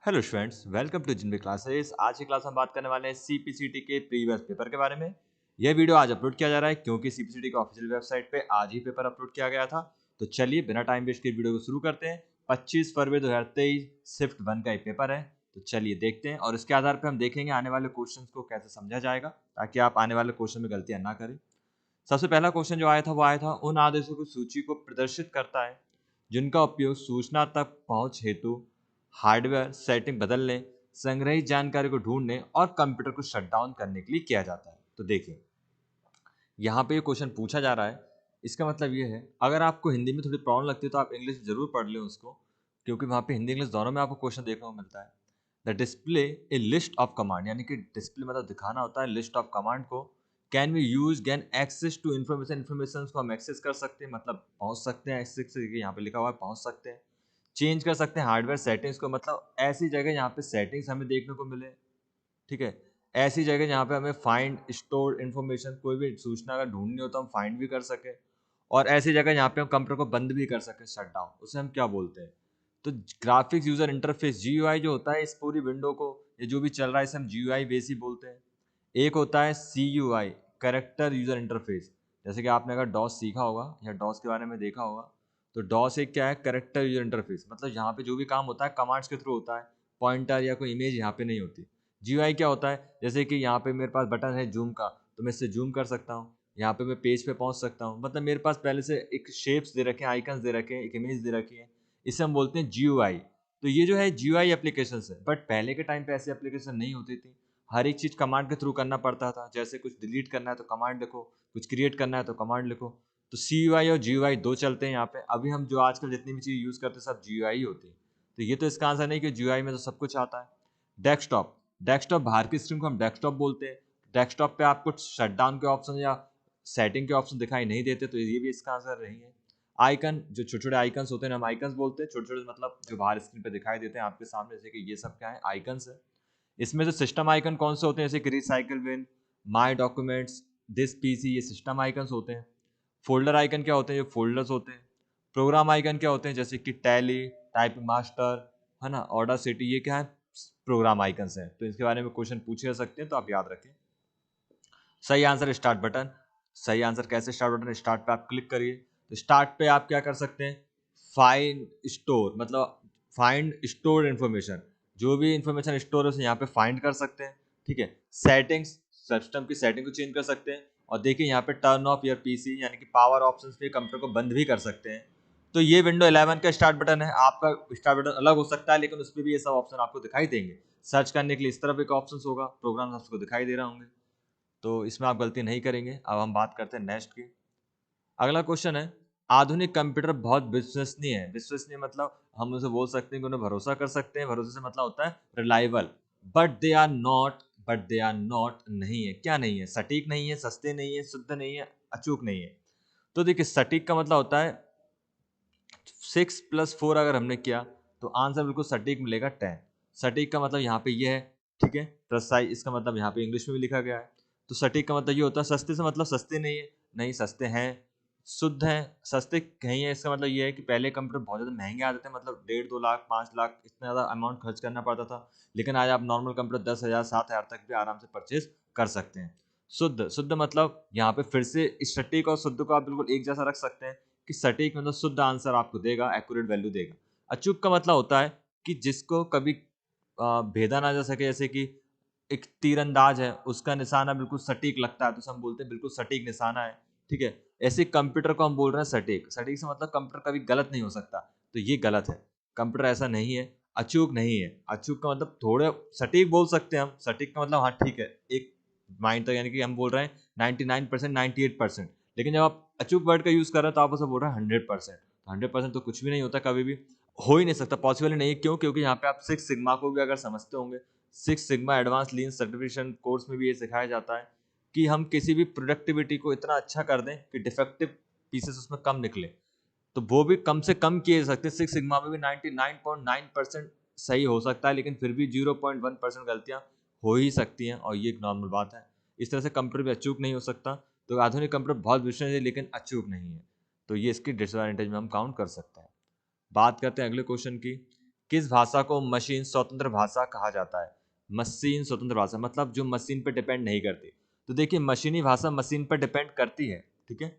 Hello students, welcome to जिनवी classes. आज की क्लास में बात करने वाले हैं सीपीसीटी के प्रीवियस पेपर के बारे में। यह वीडियो आज अपलोड किया जा रहा है क्योंकि सीपीसीटी के ऑफिशियल वेबसाइट पे आज ही पेपर अपलोड किया गया था। तो चलिए बिना टाइम वेस्ट के वीडियो को शुरू करते हैं। 25 फरवरी 2023 शिफ्ट 1 का एक पेपर है, तो चलिए देखते हैं और इसके आधार पर हम देखेंगे आने वाले क्वेश्चन को कैसे समझा जाएगा ताकि आप आने वाले क्वेश्चन में गलतियां ना करें। सबसे पहला क्वेश्चन जो आया था वो आया था, उन आदेशों की सूची को प्रदर्शित करता है जिनका उपयोग सूचना तक पहुंच हेतु हार्डवेयर सेटिंग बदलने, संग्रहित जानकारी को ढूंढने और कंप्यूटर को शट डाउन करने के लिए किया जाता है। तो देखिए यहाँ पे ये क्वेश्चन पूछा जा रहा है, इसका मतलब ये है अगर आपको हिंदी में थोड़ी प्रॉब्लम लगती है तो आप इंग्लिश जरूर पढ़ लें उसको, क्योंकि वहाँ पे हिंदी इंग्लिश दोनों में आपको क्वेश्चन देखने को मिलता है। The display a list of command, यानी कि डिस्प्ले मतलब दिखाना होता है, लिस्ट ऑफ कमांड को can we use gain access to information, information को हम एक्सेस कर सकते हैं, मतलब पहुंच सकते हैं, एक्सेस यहाँ पे लिखा हुआ है पहुंच सकते हैं। चेंज कर सकते हैं हार्डवेयर सेटिंग्स को, मतलब ऐसी जगह यहाँ पे सेटिंग्स हमें देखने को मिले, ठीक है। ऐसी जगह जहाँ पे हमें फाइंड स्टोर इन्फॉर्मेशन, कोई भी सूचना अगर ढूंढनी हो तो हम फाइंड भी कर सके, और ऐसी जगह जहाँ पे हम कंप्यूटर को बंद भी कर सके, शट डाउन, उसे हम क्या बोलते हैं? तो ग्राफिक्स यूजर इंटरफेस जीयूआई जो होता है इस पूरी विंडो को, ये जो भी चल रहा है इसे हम जीयूआई बेस ही बोलते हैं। एक होता है सीयूआई, कैरेक्टर यूजर इंटरफेस। जैसे कि आपने अगर डॉस सीखा होगा या डॉस के बारे में देखा होगा, तो डॉस एक क्या है, कैरेक्टर यूजर इंटरफेस, मतलब यहाँ पे जो भी काम होता है कमांड्स के थ्रू होता है, पॉइंटर या कोई इमेज यहाँ पे नहीं होती। जीयूआई क्या होता है, जैसे कि यहाँ पे मेरे पास बटन है जूम का, तो मैं इससे जूम कर सकता हूँ, यहाँ पे मैं पेज पे पहुंच सकता हूँ, मतलब मेरे पास पहले से एक शेप्स दे रखे हैं, आइकन्स दे रखे हैं, एक इमेज दे रखी है, इसे हम बोलते हैं जीयूआई। तो ये जो है जीयूआई एप्लीकेशन है, बट पहले के टाइम पे ऐसी एप्लीकेशन नहीं होती थी, हर एक चीज कमांड के थ्रू करना पड़ता था। जैसे कुछ डिलीट करना है तो कमांड लिखो, कुछ क्रिएट करना है तो कमांड लिखो। तो CUI और GUI दो चलते हैं यहाँ पे। अभी हम जो आजकल जितनी भी चीज यूज करते हैं सब GUI ही होती है। तो ये तो इसका आंसर नहीं कि GUI में तो सब कुछ आता है। डेस्कटॉप, डेस्कटॉप बाहर की स्क्रीन को हम डेस्कटॉप बोलते हैं। डेस्कटॉप पे आपको शटडाउन के ऑप्शन या सेटिंग के ऑप्शन दिखाई नहीं देते, तो ये भी इसका आंसर नहीं है। आइकन, जो छोटे छोटे आइकन्स होते हैं हम आइकन्स बोलते हैं, छोटे छोटे मतलब जो बाहर स्क्रीन पे दिखाई देते हैं आपके सामने, जैसे कि ये सब क्या है, आइकन्स है। इसमें से सिस्टम आइकन कौन से होते हैं, जैसे कि recycle bin, my documents, this PC, ये सिस्टम आइकन्स होते हैं। फोल्डर आइकन क्या होते हैं, ये फोल्डर्स होते हैं। प्रोग्राम आइकन क्या होते हैं, जैसे कि टैली, टाइप मास्टर, है ना, ऑडासिटी, ये क्या है, प्रोग्राम आइकन्स हैं। तो इसके बारे में क्वेश्चन पूछे जा सकते हैं, तो आप याद रखें। सही आंसर स्टार्ट बटन। सही आंसर कैसे, स्टार्ट बटन, स्टार्ट पे आप क्लिक करिए, तो स्टार्ट पे आप क्या कर सकते हैं, फाइंड स्टोर, मतलब फाइंड स्टोर इन्फॉर्मेशन, जो भी इन्फॉर्मेशन स्टोर है उसे यहाँ पे फाइंड कर सकते हैं, ठीक है। सेटिंग्स, सिस्टम की सेटिंग को चेंज कर सकते हैं, और देखिए यहाँ पे टर्न ऑफ योर पीसी, यानी कि पावर ऑप्शंस पे कंप्यूटर को बंद भी कर सकते हैं। तो ये विंडो 11 का स्टार्ट बटन है। आपका स्टार्ट बटन अलग हो सकता है, लेकिन उस पर भी ये सब ऑप्शन आपको दिखाई देंगे। सर्च करने के लिए इस तरफ एक ऑप्शन होगा, प्रोग्राम आपको दिखाई दे रहा होंगे, तो इसमें आप गलती नहीं करेंगे। अब हम बात करते हैं नेक्स्ट की। अगला क्वेश्चन है, आधुनिक कंप्यूटर बहुत विश्वसनीय है। विश्वसनीय मतलब हम उसे बोल सकते हैं कि उन्हें भरोसा कर सकते हैं। भरोसे से मतलब होता है reliable. But they are not, but they are not नहीं है, क्या नहीं है, सटीक नहीं है, सस्ते नहीं है, शुद्ध नहीं है, अचूक नहीं है। तो देखिए सटीक का मतलब होता है 6+4 अगर हमने किया तो आंसर बिल्कुल सटीक मिलेगा 10। सटीक का मतलब यहाँ पे ये है, ठीक है। प्रेसाइज, इसका मतलब यहाँ पे इंग्लिश में भी लिखा गया है। तो सटीक का मतलब ये होता है, सस्ते से मतलब सस्ते नहीं है, नहीं सस्ते हैं, शुद्ध हैं, सस्ते नहीं है, इसका मतलब ये है कि पहले कंप्यूटर बहुत ज़्यादा महंगे आते थे, मतलब 1.5-2 लाख 5 लाख इतना ज़्यादा अमाउंट खर्च करना पड़ता था, लेकिन आज आप नॉर्मल कंप्यूटर 10,000 7,000 तक भी आराम से परचेज कर सकते हैं। शुद्ध, शुद्ध मतलब यहाँ पे फिर से इस सटीक और शुद्ध को आप बिल्कुल एक जैसा रख सकते हैं कि सटीक मतलब शुद्ध आंसर आपको देगा, एक्यूरेट वैल्यू देगा। अचूक का मतलब होता है कि जिसको कभी भेदा ना जा सके, जैसे कि एक तीरंदाज है, उसका निशाना बिल्कुल सटीक लगता है, तो उसे हम बोलते हैं बिल्कुल सटीक निशाना है, ठीक है। ऐसे कंप्यूटर को हम बोल रहे हैं सटीक। सटीक से मतलब कंप्यूटर कभी गलत नहीं हो सकता, तो ये गलत है, कंप्यूटर ऐसा नहीं है। अचूक नहीं है, अचूक का मतलब थोड़े, सटीक बोल सकते हैं हम, सटीक का मतलब हाँ ठीक है, एक माइंड तक, यानी कि हम बोल रहे हैं 99%, 98%, लेकिन जब आप अचूक वर्ड का यूज कर रहे हैं तो आप उसे बोल रहे हैं 100%। 100% तो कुछ भी नहीं होता, कभी भी हो ही नहीं सकता, पॉसिबल ही नहीं है। क्यों? क्योंकि यहाँ पे आप 6 सिग्मा को भी अगर समझते होंगे, 6 सिग्मा एडवांस लीन सर्टिफिकेशन कोर्स में भी ये सिखाया जाता है कि हम किसी भी प्रोडक्टिविटी को इतना अच्छा कर दें कि डिफेक्टिव पीसेस उसमें कम निकले, तो वो भी कम से कम किए जा सकते हैं। 6 सिग्मा में भी 99.9% सही हो सकता है, लेकिन फिर भी 0.1% गलतियां हो ही सकती हैं, और ये एक नॉर्मल बात है। इस तरह से कंप्यूटर भी अचूक नहीं हो सकता। तो आधुनिक कंप्यूटर बहुत विश्वसनीय है लेकिन अचूक नहीं है, तो ये इसकी डिसएडवांटेज में हम काउंट कर सकते हैं। बात करते हैं अगले क्वेश्चन की। किस भाषा को मशीन स्वतंत्र भाषा कहा जाता है? मशीन स्वतंत्र भाषा मतलब जो मशीन पे डिपेंड नहीं करती। तो देखिए मशीनी भाषा मशीन पर डिपेंड करती है, ठीक है।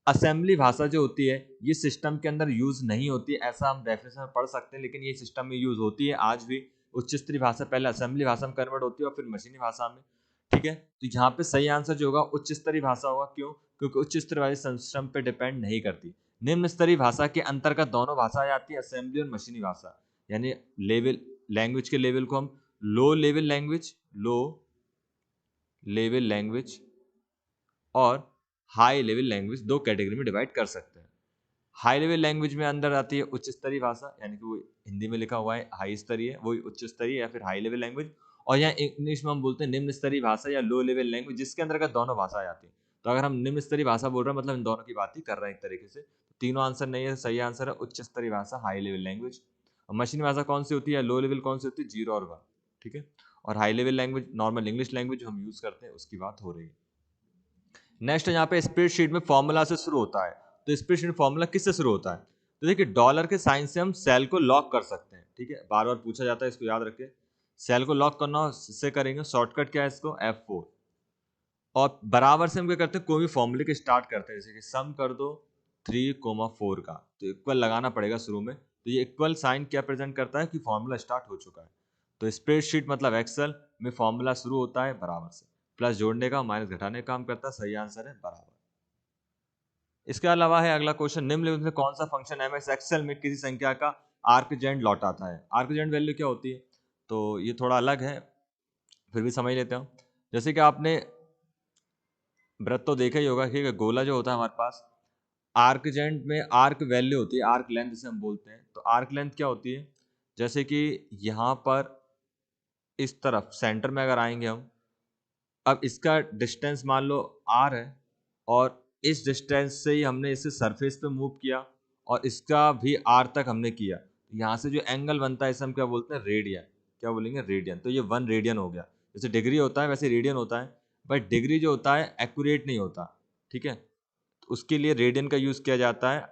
असेंबली भाषा जो होती है ये सिस्टम के अंदर यूज नहीं होती, ऐसा हम डेफिनेशन में पढ़ सकते हैं, लेकिन ये सिस्टम में यूज होती है आज भी। उच्च स्तरीय भाषा पहले असेंबली भाषा में कन्वर्ट होती है और फिर मशीनी भाषा में, ठीक है। तो यहाँ पे सही आंसर जो होगा उच्च स्तरीय भाषा होगा। क्यों? क्योंकि उच्च स्तरीय भाषा सिस्टम पे डिपेंड नहीं करती। निम्न स्तरीय भाषा के अंतर्गत दोनों भाषा आ जाती है, असेंबली और मशीनी भाषा। यानी लेवल लैंग्वेज के लेवल को हम लो लेवल लैंग्वेज और हाई लेवल लैंग्वेज दो कैटेगरी में डिवाइड कर सकते हैं। हाई लेवल लैंग्वेज में अंदर आती है उच्च स्तरीय भाषा, यानी कि वो हिंदी में लिखा हुआ है हाई स्तरीय, वही उच्च स्तरीय या फिर हाई लेवल लैंग्वेज। और यहाँ इंग्लिश में हम बोलते हैं निम्न स्तरीय भाषा या लो लेवल लैंग्वेज, जिसके अंदर दोनों भाषा आ जाती है। तो अगर हम निम्न स्तरीय भाषा बोल रहे हैं मतलब इन दोनों की बात ही कर रहे हैं एक तरीके से। तीनों आंसर नहीं है, सही आंसर है उच्च स्तरीय भाषा हाई लेवल लैंग्वेज। और मशीनी भाषा कौन सी होती है, लो लेवल कौन सी होती है, 0 और 1, ठीक है। और high level language normal English language जो हम यूज करते हैं उसकी बात हो रही है। नेक्स्ट यहाँ पे स्प्रेडशीट में फॉर्मूला से शुरू होता है। तो स्प्रेडशीट फॉर्मूला किससे शुरू होता है? तो देखिए डॉलर के साइन से हम सेल को लॉक कर सकते हैं, ठीक है। बार बार पूछा जाता है, इसको याद रखिए। सेल को लॉक करना से करेंगे, शॉर्टकट क्या है इसको, F4। और बराबर से हम क्या करते हैं, कोई भी फॉर्मूले के स्टार्ट करते हैं, जैसे कि सम कर दो 3,4 का, तो इक्वल लगाना पड़ेगा शुरू में। तो ये इक्वल साइन क्या प्रेजेंट करता है कि फॉर्मूला स्टार्ट हो चुका है। तो स्प्रेडशीट मतलब एक्सेल में फॉर्मूला शुरू होता है बराबर से, प्लस जोड़ने का माइनस घटाने का काम करता है। सही आंसर है बराबर। इसके अलावा है अगला क्वेश्चन, निम्नलिखित में कौन सा फंक्शन एमएस एक्सेल में किसी संख्या का आर्कजेंट लौटाता है? आर्कजेंट वैल्यू क्या होती है? तो ये थोड़ा अलग है, फिर भी समझ लेते हैं। जैसे कि आपने वृत्त तो देखा ही होगा, ठीक है। गोला जो होता है हमारे पास, आर्कजेंट में आर्क वैल्यू होती है, आर्क लेंथ जिसे हम बोलते हैं। तो आर्क लेंथ क्या होती है? जैसे कि यहाँ पर इस तरफ सेंटर में अगर आएंगे हम, अब इसका डिस्टेंस मान लो r है, और इस डिस्टेंस से ही हमने इसे सरफेस पे मूव किया, और इसका भी r तक हमने किया। यहाँ से जो एंगल बनता है इसे हम क्या बोलते हैं, रेडियन। क्या बोलेंगे, रेडियन। तो ये 1 रेडियन हो गया। जैसे डिग्री होता है वैसे रेडियन होता है, बट डिग्री जो होता है एक्यूरेट नहीं होता, ठीक है। तो उसके लिए रेडियन का यूज़ किया जाता है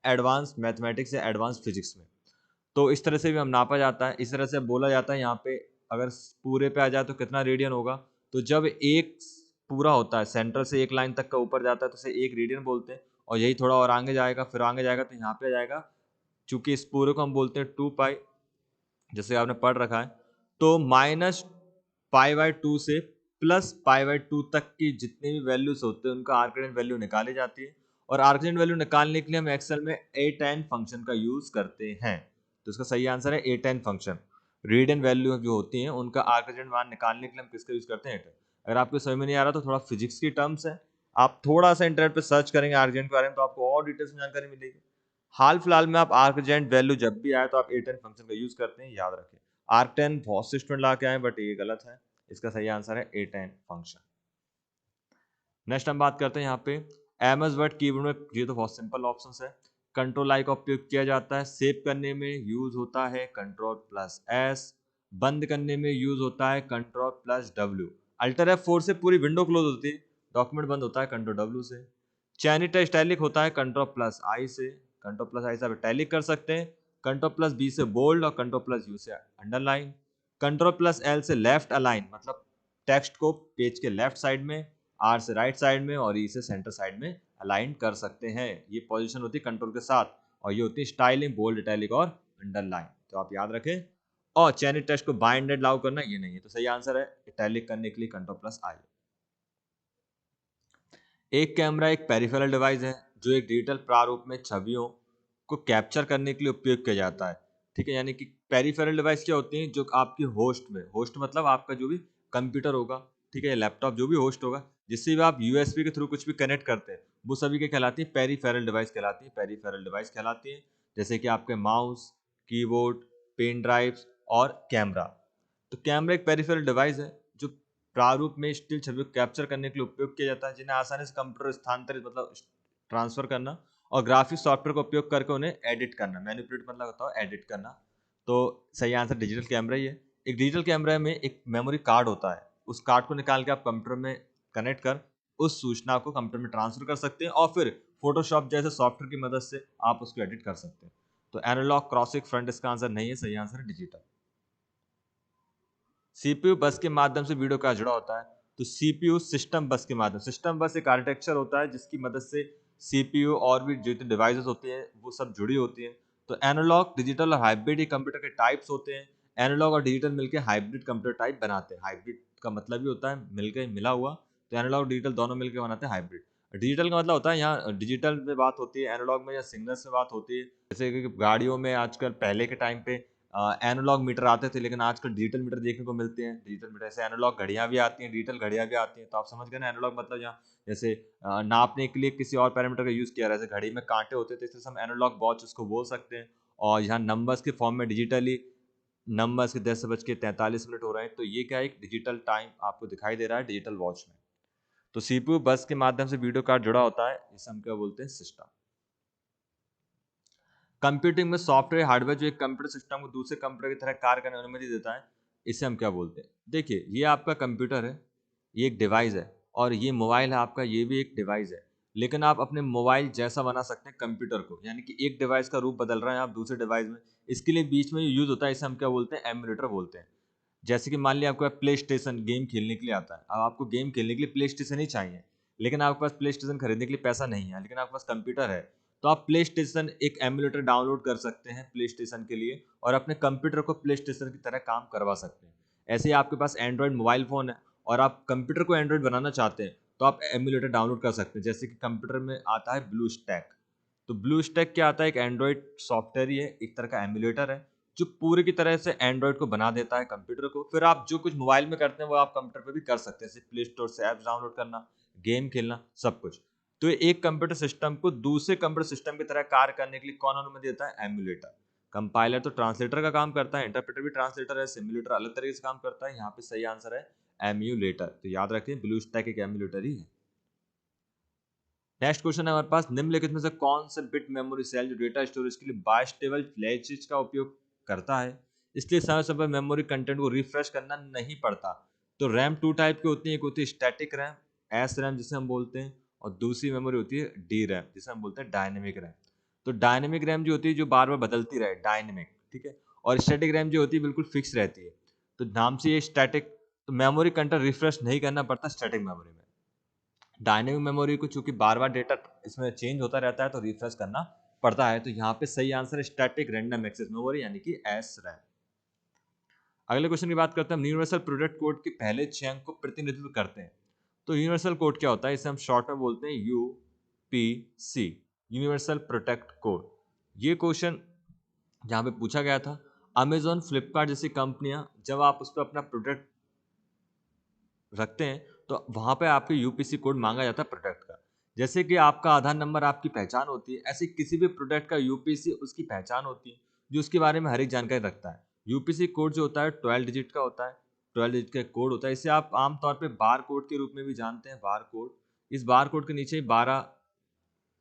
एडवांस मैथमेटिक्स या एडवांस फिजिक्स में। तो इस तरह से भी हम नापा जाता है। इस तरह से बोला जाता है यहाँ पे, अगर पूरे पे आ जाए तो कितना रेडियन होगा। तो जब एक पूरा होता है, सेंटर से एक लाइन तक का ऊपर जाता है, तो उसे 1 रेडियन बोलते हैं। और यही थोड़ा और आगे जाएगा, फिर आगे जाएगा तो यहाँ पे आ जाएगा। चूंकि इस पूरे को हम बोलते हैं 2 पाई, जैसे आपने पढ़ रखा है। तो -π/2 से +π/2 तक की जितनी भी वैल्यूज होते हैं उनका आर्कजेंट वैल्यू निकाली जाती है। और आर्कजेंट वैल्यू निकालने के लिए हम एक्सेल में A10 फंक्शन का यूज करते हैं। तो इसका सही आंसर है A10 फंक्शन। रेडियन वैल्यू जो होती हैं उनका आर्कजेंट मान निकालने के लिए हम किसका यूज करते हैं, A10। अगर आपको समझ में नहीं आ रहा तो थोड़ा फिजिक्स की टर्म्स है, आप थोड़ा सा इंटरनेट पे सर्च करेंगे आर्कजेंट के बारे में तो आपको और डिटेल्स में जानकारी मिलेगी। हाल फिलहाल में आप आर्कजेंट वैल्यू जब भी आए तो आप A10 फंक्शन का यूज करते हैं, याद रखें। आर्क10 बहुत से स्टूडेंट ला के आए बट ये गलत है, इसका सही आंसर है A10 फंक्शन। नेक्स्ट हम बात करते हैं यहाँ पे एमएस वर्ड कीबोर्ड में, ये तो बहुत सिंपल ऑप्शन है। कंट्रोल आई का उपयोग किया जाता है, सेव करने में यूज होता है Ctrl+S, बंद करने में यूज होता है Ctrl+W, Alt F4 से पूरी विंडो क्लोज होती है, डॉक्यूमेंट बंद होता है Ctrl+W से। चैनिट स्टाइलिक होता है Ctrl+I से, Ctrl+I से आप इटैलिक कर सकते हैं, Ctrl+B से बोल्ड और Ctrl+U से अंडरलाइन, Ctrl+L से लेफ्ट अलाइन मतलब टेक्स्ट को पेज के लेफ्ट साइड में, R से राइट साइड में और E से सेंटर साइड में अलाइन कर सकते हैं। ये पोजीशन होती है कंट्रोल के साथ, और ये होती है स्टाइलिंग, बोल्ड, इटैलिक और अंडरलाइन, तो आप याद रखें। और चैनिट टेक्स्ट को बाइंडेड लागू करना ये नहीं है, तो सही आंसर है इटैलिक करने के लिए Ctrl+I। एक कैमरा एक पेरिफेरल डिवाइस है जो एक डिजिटल प्रारूप में छवियों को कैप्चर करने के लिए उपयोग किया जाता है, ठीक है। यानी कि पेरिफेरल डिवाइस क्या होती हैं, जो आपकी होस्ट में, होस्ट मतलब आपका जो भी कंप्यूटर होगा, ठीक है, लैपटॉप जो भी होस्ट होगा, जिससे भी आप यूएसबी के थ्रू कुछ भी कनेक्ट करते हैं, वो सभी के कहलाती है पेरिफेरल डिवाइस कहलाती है, पेरिफेरल डिवाइस कहलाती है। जैसे कि आपके माउस, कीबोर्ड, पेन ड्राइव्स और कैमरा। तो कैमरा एक पेरिफेरल डिवाइस है जो प्रारूप में स्टिल छवि को कैप्चर करने के लिए उपयोग किया जाता है, जिन्हें आसानी से कंप्यूटर स्थानांतरित मतलब ट्रांसफर करना और ग्राफिक सॉफ्टवेयर का उपयोग करके उन्हें एडिट करना, मैनिपुलेट मतलब होता है एडिट करना। तो सही आंसर डिजिटल कैमरा ही है। एक डिजिटल कैमरा में एक मेमोरी कार्ड होता है, उस कार्ड को निकाल के आप कंप्यूटर में कनेक्ट कर उस सूचना को कंप्यूटर में ट्रांसफर कर सकते हैं, और फिर फोटोशॉप जैसे सॉफ्टवेयर की मदद से आप उसको एडिट कर सकते हैं। तो एनालॉग, क्रॉसिक, फ्रंट इसका आंसर नहीं है, सही आंसर है डिजिटल। सीपीयू बस के माध्यम से वीडियो का जुड़ा होता है, तो सीपीयू सिस्टम बस के माध्यम, सिस्टम बस एक आर्किटेक्चर होता है जिसकी मदद से सीपीयू और भी जो डिवाइसेस होती हैं वो सब जुड़ी होती हैं। तो एनालॉग, डिजिटल और हाइब्रिड ये कंप्यूटर के टाइप्स होते हैं। एनालॉग और डिजिटल मिलकर हाइब्रिड कंप्यूटर टाइप बनाते हैं। हाइब्रिड का मतलब ही होता है मिलकर, मिला हुआ, तो एनालॉग डिजिटल दोनों मिलकर बनाते हैं हाइब्रिड। डिजिटल का मतलब होता है यहाँ डिजिटल में बात होती है, एनालॉग में या सिग्नल्स में बात होती है। जैसे कि गाड़ियों में आजकल, पहले के टाइम पे एनालॉग मीटर आते थे, लेकिन आजकल डिजिटल मीटर देखने को मिलते हैं। डिजिटल मीटर से एनालॉग घड़ियां भी आती हैं, डिजिटल घड़ियां भी आती हैं। तो आप समझ गए ना, एनालॉग मतलब यहाँ जैसे नापने के लिए किसी और पैरामीटर का यूज किया रहा है, जैसे घड़ी में कांटे होते थे, इसलिए हम एनालॉग वॉच उसको बोल सकते हैं। और यहाँ नंबर्स के फॉर्म में डिजिटली नंबर्स के 10:43 हो रहे हैं, तो ये क्या है, एक डिजिटल टाइम आपको दिखाई दे रहा है डिजिटल वॉच में। तो सीपीयू बस के माध्यम से वीडियो कार्ड जुड़ा होता है, इसे हम क्या बोलते हैं, सिस्टम। कंप्यूटिंग में सॉफ्टवेयर हार्डवेयर जो एक कंप्यूटर सिस्टम को दूसरे कंप्यूटर की तरह कार्य करने की अनुमति देता है, इसे हम क्या बोलते हैं। देखिए, ये आपका कंप्यूटर है, ये एक डिवाइस है, और ये मोबाइल है आपका, ये भी एक डिवाइस है। लेकिन आप अपने मोबाइल जैसा बना सकते हैं कंप्यूटर को, यानी कि एक डिवाइस का रूप बदल रहे हैं आप दूसरे डिवाइस में। इसके लिए बीच में यूज होता है, इसे हम क्या बोलते हैं, एमुलेटर बोलते हैं। जैसे कि मान लिया आपको प्ले स्टेशन गेम खेलने के लिए आता है, अब आपको गेम खेलने के लिए प्ले स्टेशन ही चाहिए, लेकिन आपके पास प्ले स्टेशन खरीदने के लिए पैसा नहीं है, लेकिन आपके पास कंप्यूटर है, तो आप प्ले स्टेशन एक एमुलेटर डाउनलोड कर सकते हैं प्ले स्टेशन के लिए, और अपने कंप्यूटर को प्ले स्टेशन की तरह काम करवा सकते हैं। ऐसे ही आपके पास एंड्रॉयड मोबाइल फ़ोन है और आप कंप्यूटर को एंड्रॉयड बनाना चाहते हैं, तो आप एमुलेटर डाउनलोड कर सकते हैं। जैसे कि कंप्यूटर में आता है ब्लू स्टैक, तो ब्लू स्टैक क्या आता है, एक एंड्रॉयड सॉफ्टवेयर ही है, एक तरह का एमुलेटर है, जो पूरी की तरह से एंड्रॉयड को बना देता है कंप्यूटर को। फिर आप जो कुछ मोबाइल में करते हैं वो आप कंप्यूटर पे भी कर सकते हैं, जैसे प्ले स्टोर से ऐप्स डाउनलोड करना, गेम खेलना, सब कुछ। तो एक कंप्यूटर सिस्टम को दूसरे कंप्यूटर सिस्टम की तरह कार्य करने के लिए कौन अनुमति देता है, एमुलेटर। कंपाइलर तो ट्रांसलेटर का काम करता है, इंटरप्रेटर भी ट्रांसलेटर है, सिमुलेटर अलग तरीके से काम करता है। यहाँ पे सही आंसर है एम्यूलेटर। तो याद रखें, ब्लू स्टैक एक एम्यूलेटर ही है। नेक्स्ट क्वेश्चन है हमारे पास, निम्नलिखित में से कौन से बिट मेमोरी सेल जो डेटा स्टोरेज के लिए बाइस्टेबल फ्लैशेज का उपयोग करता है, इसलिए समय समय मेमोरी कंटेंट को रिफ्रेश करना नहीं पड़ता। तो रैम 2 टाइप की होती है, एक होती है स्टैटिक रैम, एस रैम जिसे हम बोलते हैं, और दूसरी मेमोरी होती है डी रैम जिसे हम बोलते हैं डायनेमिक रैम। तो डायनेमिक रैम जो होती है जो बार बार बदलती रहे, डायनेमिक, ठीक है, और स्टैटिक रैम जो होती है बिल्कुल फिक्स रहती है। तो नाम से ये स्टैटिक, तो मेमोरी कंटेंट रिफ्रेश नहीं करना पड़ता स्टैटिक मेमोरी में। डायनेमिक मेमोरी को चूंकि बार बार डेटा इसमें चेंज होता रहता है, तो रिफ्रेश करना पड़ता है। तो यहाँ पे सही आंसर है स्टैटिक रैंडम एक्सेस मेमोरी, यानी कि एस रैम। अगले क्वेश्चन की बात करते हैं, यूनिवर्सल प्रोडक्ट कोड के पहले 6 अंक को प्रतिनिधित्व करते हैं। तो यूनिवर्सल कोड क्या होता है, इसे हम शॉर्ट में बोलते हैं यूपीसी, यूनिवर्सल प्रोडक्ट कोड। ये क्वेश्चन यहाँ पे पूछा गया था। अमेजोन, फ्लिपकार्ट जैसी कंपनियां जब आप उस पर अपना प्रोडक्ट रखते हैं, तो वहाँ पे आपके यूपीसी कोड मांगा जाता है प्रोडक्ट का। जैसे कि आपका आधार नंबर आपकी पहचान होती है, ऐसे किसी भी प्रोडक्ट का यूपीसी उसकी पहचान होती है, जो उसके बारे में हर एक जानकारी रखता है। यूपीसी कोड जो होता है 12 डिजिट का होता है, 12 डिजिट का कोड होता है। इसे आप आमतौर पे बार कोड के रूप में भी जानते हैं, बार कोड। इस बार कोड के नीचे 12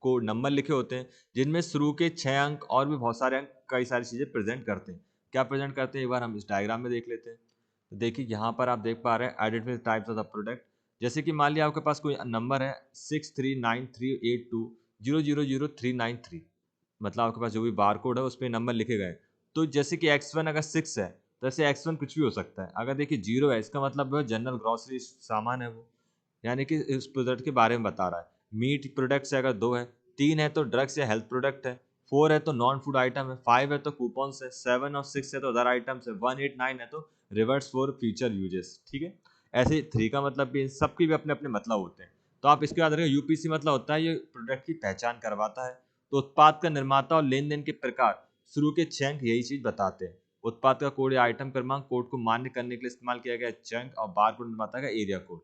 कोड नंबर लिखे होते हैं, जिनमें शुरू के 6 अंक और भी बहुत सारे अंक कई सारी चीज़ें प्रेजेंट करते हैं। क्या प्रेजेंट करते हैं, एक बार हम इस डायग्राम में देख लेते हैं। तो देखिए, यहाँ पर आप देख पा रहे हैं identify types of the product. जैसे कि मान लिया आपके पास कोई नंबर है 639382000393, मतलब आपके पास जो भी बार कोड है उस पर नंबर लिखे गए। तो जैसे कि X1 अगर 6 है, तो ऐसे X1 कुछ भी हो सकता है। अगर देखिए 0 है, इसका मतलब है जनरल ग्रॉसरी सामान है वो, यानी कि इस प्रोडक्ट के बारे में बता रहा है। मीट प्रोडक्ट से अगर 2 है, 3 है तो ड्रग्स या हेल्थ प्रोडक्ट है, 4 है तो नॉन फूड आइटम है, 5 है तो कूपन्स है, 7 और 6 है तो अदर आइटम्स है, 1 8 9 है तो रिवर्स फॉर फ्यूचर यूजेस। ठीक है, ऐसे 3 का मतलब भी, सबके भी अपने अपने मतलब होते हैं। तो आप इसके याद रखें, यूपीसी मतलब होता है ये प्रोडक्ट की पहचान करवाता है। तो उत्पाद का निर्माता और लेन देन के प्रकार, शुरू के 6 अंक यही चीज बताते हैं। उत्पाद का कोड या आइटम क्रमांक कोड को मान्य करने के लिए इस्तेमाल किया गया चंक, और बार कोड निर्माता का एरिया कोड।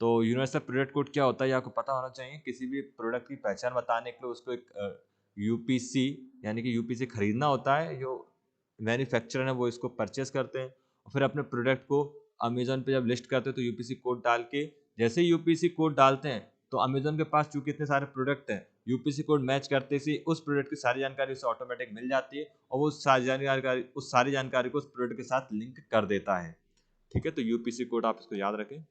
तो यूनिवर्सल प्रोडक्ट कोड क्या होता है, ये आपको पता होना चाहिए। किसी भी प्रोडक्ट की पहचान बताने के लिए उसको एक यूपीसी, यानी कि यूपीसी खरीदना होता है। जो मैन्युफैक्चरर है वो इसको परचेस करते हैं, और फिर अपने प्रोडक्ट को अमेजोन पे जब लिस्ट करते हैं तो यूपीसी कोड डाल के, जैसे ही यूपीसी कोड डालते हैं, तो अमेजोन के पास चूंकि इतने सारे प्रोडक्ट हैं, यूपीसी कोड मैच करते ही उस प्रोडक्ट की सारी जानकारी उसे ऑटोमेटिक मिल जाती है, और वो सारी जानकारी को उस प्रोडक्ट के साथ लिंक कर देता है। ठीक है, तो यूपीसी कोड आप इसको याद रखें।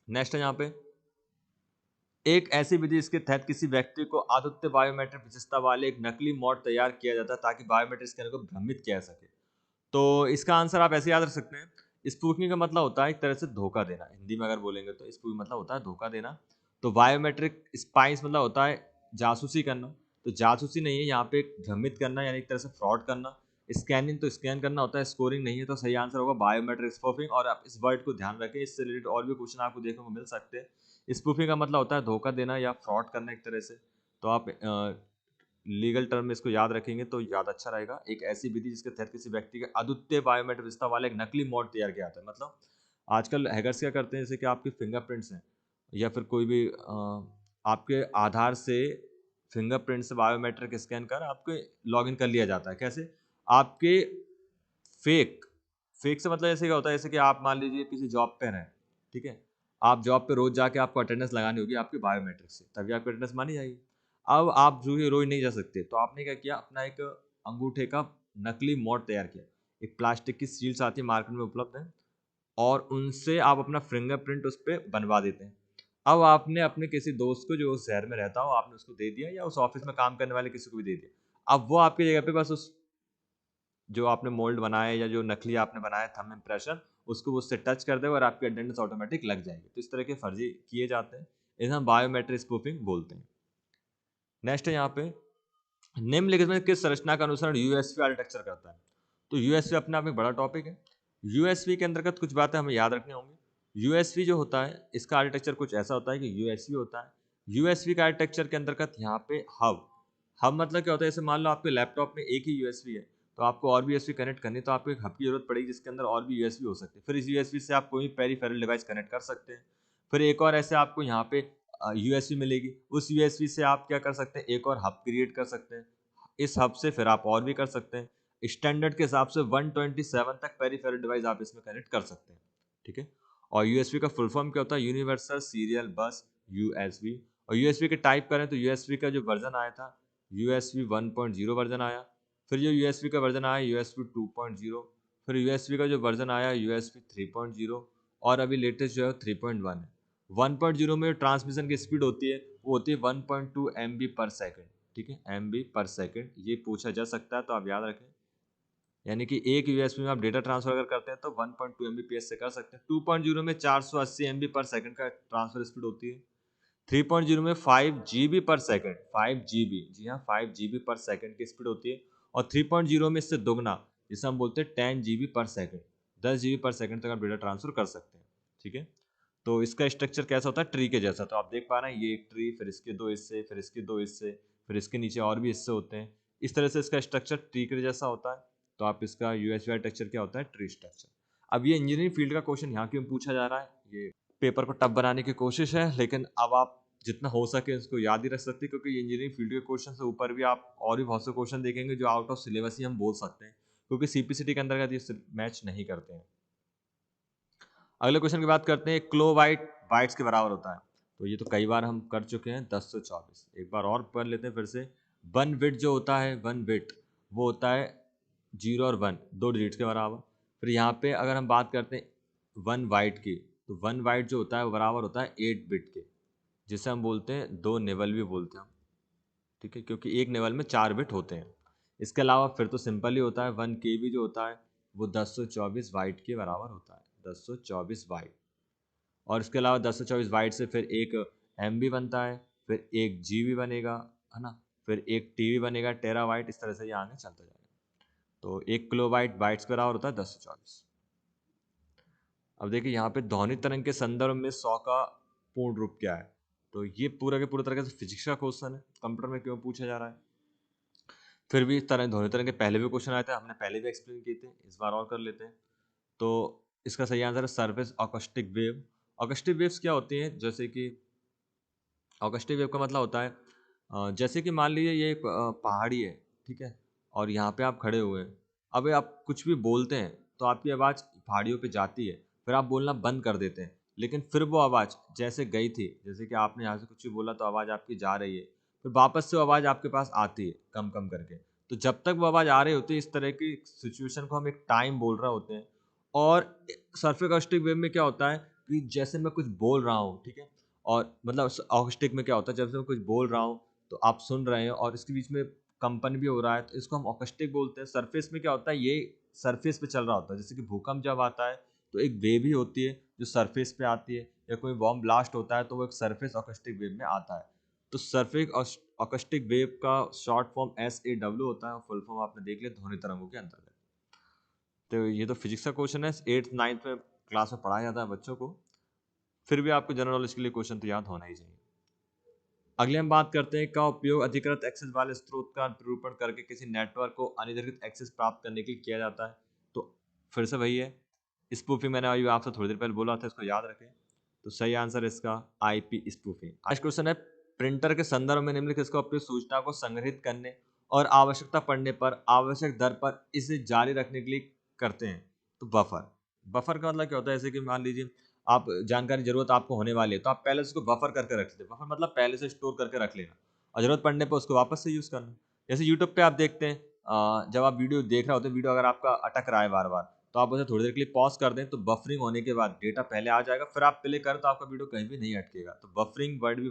नेक्स्ट है यहाँ पे एक ऐसी विधि जिसके तहत किसी व्यक्ति को अद्वितीय बायोमेट्रिक विशेषता वाले एक नकली मॉड तैयार किया जाता है ताकि बायोमेट्रिक स्कैनर को भ्रमित किया जा सके। तो इसका आंसर आप ऐसे याद रख सकते हैं, स्पूफिंग का मतलब होता है एक तरह से धोखा देना। हिंदी में अगर बोलेंगे तो स्पूफिंग मतलब होता है धोखा देना। तो बायोमेट्रिक स्पाइस मतलब होता है जासूसी करना। तो जासूसी नहीं है यहाँ पे, भ्रमित करना यानी एक तरह से फ्रॉड करना। स्कैनिंग तो स्कैन करना होता है, स्कोरिंग नहीं है। तो सही आंसर होगा बायोमेट्रिक स्पूफिंग। और आप इस वर्ड को ध्यान रखें, इससे रिलेटेड और भी क्वेश्चन आपको देखने को मिल सकते हैं। स्पूफिंग का मतलब होता है धोखा देना या फ्रॉड करना एक तरह से। तो आप लीगल टर्म में इसको याद रखेंगे तो याद अच्छा रहेगा। एक ऐसी विधि जिसके तहत किसी व्यक्ति के अद्वितीय बायोमेट्रिक विशेषता वाला एक नकली मॉड तैयार किया जाता है। मतलब आजकल हैकर्स क्या करते हैं, जैसे कि आपके फिंगरप्रिंट्स हैं या फिर कोई भी आपके आधार से फिंगरप्रिंट से बायोमेट्रिक स्कैन कर आपके लॉगिन कर लिया जाता है। कैसे? आपके फेक फेक से मतलब ऐसे क्या होता है, जैसे कि आप मान लीजिए किसी जॉब पे हैं, ठीक है, आप जॉब पे रोज जाके आपको अटेंडेंस लगानी होगी आपके बायोमेट्रिक से, तभी आपकी अटेंडेंस मानी जाएगी। अब आप जो है रोज नहीं जा सकते, तो आपने क्या किया, अपना एक अंगूठे का नकली मॉड तैयार किया। एक प्लास्टिक की सील्स आती है, मार्केट में उपलब्ध है, और उनसे आप अपना फिंगरप्रिंट उस पर बनवा देते हैं। अब आपने अपने किसी दोस्त को जो उस शहर में रहता हो आपने उसको दे दिया, या उस ऑफिस में काम करने वाले किसी को भी दे दिया। अब वो आपकी जगह पे बस उस जो आपने मोल्ड बनाया या जो नकली आपने बनाया थंब इम्प्रेशन, उसको उससे टच कर दे और आपकी अटेंडेंस ऑटोमेटिक लग जाएगी। तो इस तरह के फर्जी किए जाते हैं, इन्हें हम बायोमेट्रिक स्पूफिंग बोलते हैं। नेक्स्ट है यहाँ पे, निम्नलिखित में किस संरचना का अनुसरण यूएसपी आर्किटेक्चर करता है? तो यूएसपी अपने आप में बड़ा टॉपिक है। यूएसपी के अंतर्गत कुछ बातें हमें याद रखनी होंगी। यूएसपी जो होता है इसका आर्किटेक्चर कुछ ऐसा होता है कि यूएसपी होता है। यूएसपी का आर्किटेक्चर के अंतर्गत यहाँ पे हब मतलब क्या होता है, जैसे मान लो आपके लैपटॉप में एक ही यूएसबी है, तो आपको और भी यूएसबी कनेक्ट करनी, तो आपको एक हब की जरूरत पड़ेगी जिसके अंदर और भी यूएसबी हो सकते हैं। फिर इस यूएसबी से आप कोई पेरिफेरल डिवाइस कनेक्ट कर सकते हैं। फिर एक और ऐसे आपको यहाँ पे यूएसबी मिलेगी, उस यूएसबी से आप क्या कर सकते हैं, एक और हब क्रिएट कर सकते हैं। इस हब से फिर आप और भी कर सकते हैं। स्टैंडर्ड के हिसाब से 127 तक पेरिफेरल डिवाइस आप इसमें कनेक्ट कर सकते हैं, ठीक है। और यूएसबी का फुल फॉर्म क्या होता है, यूनिवर्सल सीरियल बस, यूएसबी। और यूएसबी के टाइप करें तो यूएसबी का जो वर्जन आया था यूएसबी 1.0 वर्जन आया। फिर जो यूएसबी का वर्जन आया यूएसबी 2.0। फिर यूएसबी का जो वर्जन आया यूएसबी 3.0। और अभी लेटेस्ट जो है 3.1 है। 1.0 में ट्रांसमिशन की स्पीड होती है वो होती है 1.2 MB पर सेकेंड, ठीक है, MB पर सेकेंड। ये पूछा जा सकता है तो आप याद रखें। यानी कि एक यूएसबी में आप डेटा ट्रांसफर अगर करते हैं तो 1.2 MBPS से कर सकते हैं। 2.0 में 480 MB पर सेकंड का ट्रांसफर स्पीड होती है। 3.0 में 5 GB पर सेकंड, 5 GB, जी हाँ 5 GB पर सेकंड की स्पीड होती है। और 3.0 में इससे दोगुना, जिसे हम बोलते हैं 10 GB पर सेकंड, 10 GB पर सेकंड तक आप डेटा ट्रांसफर कर सकते हैं, ठीक है। तो इसका स्ट्रक्चर कैसा होता है, ट्री के जैसा। तो आप देख पा रहे हैं ये एक ट्री, फिर इसके दो हिस्से, फिर इसके दो हिस्से, फिर इसके नीचे और भी हिस्से होते हैं। इस तरह से इसका स्ट्रक्चर ट्री के जैसा होता है। तो आप इसका यूएसबी आर्किटेक्चर क्या होता है, ट्री स्ट्रक्चर। अब ये इंजीनियरिंग फील्ड का क्वेश्चन यहाँ क्यों पूछा जा रहा है, ये पेपर को टफ बनाने की कोशिश है, लेकिन अब आप जितना हो सके इसको याद ही रख सकते हैं, क्योंकि इंजीनियरिंग फील्ड के क्वेश्चन से ऊपर भी आप और भी बहुत से क्वेश्चन देखेंगे जो आउट ऑफ सिलेबस ही हम बोल सकते हैं, क्योंकि सीपीसीटी के अंतर्गत ये मैच नहीं करते हैं। अगले क्वेश्चन की बात करते हैं, क्लोबाइट बाइट्स के बराबर होता है। तो ये तो कई बार हम कर चुके हैं, 1024। एक बार और पढ़ लेते हैं फिर से। 1 बिट जो होता है, 1 बिट वो होता है 0 और 1 दो डिजिट्स के बराबर। फिर यहाँ पे अगर हम बात करते हैं 1 बाइट की, तो 1 बाइट जो होता है वो बराबर होता है 8 बिट के, जिसे हम बोलते हैं 2 निबल भी बोलते हैं हम, ठीक है, क्योंकि एक निबल में 4 बिट होते हैं। इसके अलावा फिर तो सिंपल ही होता है, 1 KB जो होता है वो 1024 बाइट के बराबर होता है, 1024 बाइट। और इसके अलावा 1024 बाइट से फिर एक MB बनता है, फिर एक GB बनेगा, है ना, फिर एक TB बनेगा, टेराबाइट। इस तरह से ये आगे चलता जाएगा। तो 1 किलोबाइट बाइट्स के बराबर होता है 1024। अब देखिए यहाँ पे ध्वनि तरंग के संदर्भ में 100 का पूर्ण रूप क्या है। तो ये पूरा के पूरा तरह से फिजिक्स का क्वेश्चन है, कंप्यूटर में क्यों पूछा जा रहा है। फिर भी इस तरह ध्वनि तरंग के पहले भी क्वेश्चन आए थे, हमने पहले भी एक्सप्लेन किए थे, इस बार और कर लेते हैं। तो इसका सही आंसर है surface acoustic wave. Acoustic waves क्या होती हैं, जैसे कि अकॉस्टिक वेव का मतलब होता है जैसे कि मान लीजिए ये एक पहाड़ी है, ठीक है, और यहाँ पे आप खड़े हुए हैं। अब आप कुछ भी बोलते हैं तो आपकी आवाज़ पहाड़ियों पे जाती है, फिर आप बोलना बंद कर देते हैं, लेकिन फिर वो आवाज़ जैसे गई थी, जैसे कि आपने यहाँ से कुछ भी बोला तो आवाज़ आपकी जा रही है, फिर वापस से वो आवाज़ आपके पास आती है कम कम करके। तो जब तक वो आवाज़ आ रही होती है, इस तरह की सिचुएशन को हम एक टाइम बोल रहे होते हैं। और सरफेस अकॉस्टिक वेव में क्या होता है कि जैसे मैं कुछ बोल रहा हूँ, ठीक है, और मतलब अकॉस्टिक में क्या होता है, जब से मैं कुछ बोल रहा हूँ तो आप सुन रहे हैं और इसके बीच में कंपन भी हो रहा है, तो इसको हम अकॉस्टिक बोलते हैं। सरफेस में क्या होता है, ये सरफेस पे चल रहा होता है। जैसे कि भूकंप जब आता है तो एक वेव ही होती है जो सरफेस पे आती है, या कोई बॉम्ब ब्लास्ट होता है तो वो एक सरफेस अकॉस्टिक वेव में आता है। तो सरफेस अकॉस्टिक वेव का शॉर्ट फॉर्म SAW होता है, और फुल फॉर्म आपने देख लिया, ध्वनि तरंगों के अंतर्गत। तो ये तो फिजिक्स का क्वेश्चन है, 8th 9th में क्लास में पढ़ाया जाता है बच्चों को। फिर भी आपको जनरल नॉलेज के लिए क्वेश्चन तो याद होना ही चाहिए। अगले हम बात करते हैं का उपयोग अधिकृत एक्सेस वाले स्रोत का निरूपण करके किसी नेटवर्क को अनधिकृत एक्सेस प्राप्त करने के लिए किया जाता है। तो फिर से वही है, स्पूफिंग मैंने अभी आपसे थोड़ी देर पहले बोला था, इसको याद रखें। तो सही आंसर इसका IP स्पूफिंग। आज क्वेश्चन है, प्रिंटर के संदर्भ में निम्नलिखित इसका उपयोग सूचना को संग्रहित करने और आवश्यकता पड़ने पर आवश्यक दर पर इसे जारी रखने के लिए करते हैं। तो बफर का मतलब क्या होता है, जैसे कि मान लीजिए आप जानकारी जरूरत आपको होने वाली है तो आप पहले से उसको बफर करके रख लेते हैं। बफर मतलब पहले से स्टोर करके रख लेना और जरूरत पड़ने पर उसको वापस से यूज करना। जैसे यूट्यूब पे आप देखते हैं, जब आप वीडियो देख रहे होते हैं, वीडियो अगर आपका अटक रहा है बार बार, तो आप उसे थोड़ी देर के लिए पॉज कर दें, तो बफरिंग होने के बाद डेटा पहले आ जाएगा, फिर आप प्ले करें तो आपका वीडियो कहीं भी नहीं अटकेगा। तो बफरिंग वर्ड भी